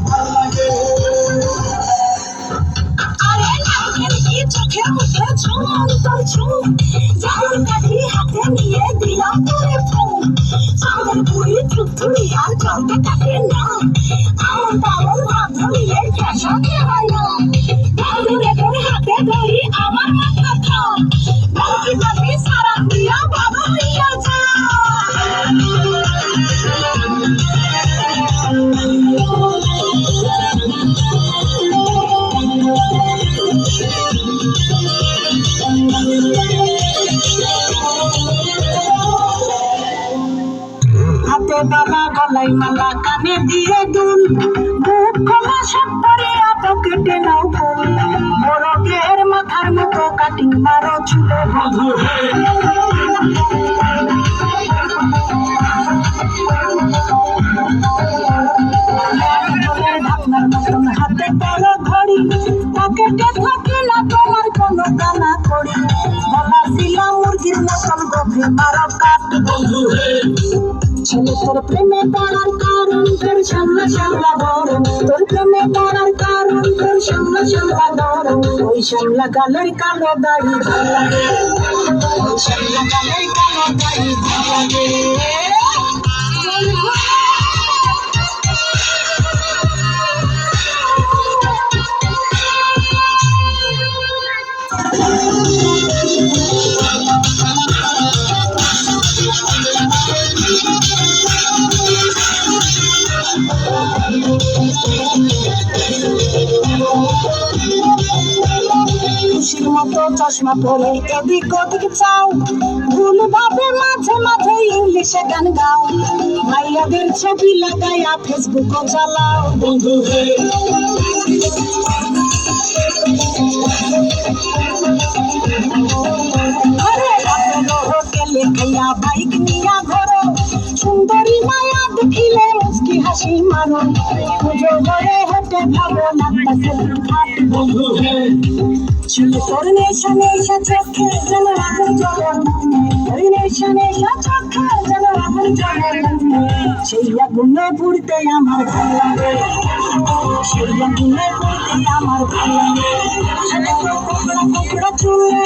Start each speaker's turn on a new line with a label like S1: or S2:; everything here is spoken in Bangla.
S1: ভালো লাগে। আরে নারকেল কি চোখে মুখে ঝুম তোর ঝুম, জাদুর কাঠি হাতে নিয়ে দিলাম তোরে ফোন। চাঁদের পুরি থুথুরি আর জলকে কাটে না, আমন তামন হাত ধরিয়ে ফ্যাশনে হয় না। বন্ধুরে তোর হাতে ধরি আমার মাথা খা, বাকি বাকি সারা দিয়া বাবা হইয়া যা। হাতে বাবা গলায় মালা কানে দিয়ে দুল, বুক খোলা সব পরিয়া পকেটে নাও ফুল। মোরগের মাথার মতো কাটিং মারো চুলে বধূ হে। ঢাকনার মতন হাতে বড় ঘড়ি, পকেটে থাকে না তোমার কোনো কানা কড়ি। গলা শিলা মুরগির মতন গভীর মারো কাট বন্ধু হে। ছেলে তোর প্রেমে পড়ার কারণ তোর সামলা সামলা গরম, তোর প্রেমে পড়ার কারণ তোর সামলা সামলা গরম। ওই সামলা গালের কালো দাড়ি ভালো লাগে, ওই সামলা গালের কালো দাড়ি ভালো লাগে। খুশির মতো চশমা পরে এদিক ওদিক চাও, ভুল ভাবে মাঝে মাঝে ইংলিশে গান গাও। ভাইয়াদের ছবি লাগাইয়া ফেসবুকও চালাও বন্ধু হে। আরে হোটেলে খাইয়া বাইক নিয়া ঘরো, সুন্দরী মায়া দেখিলে মুচকি হাসি মারো। পুজো ঘরে হেঁটে ভালো লাগতাছে হাট বন্ধু হে। ছেলে তোর নেশা নেশা চোখে যেন আগুন জ্বলে, ওই নেশা নেশা চোখে যেন আগুন জ্বলে। সেই আগুনে পুড়তে আমার ভালো লাগে, সেই আগুনে পুড়তে আমার ভালো লাগে। কোকড়া কোকড়া চুলে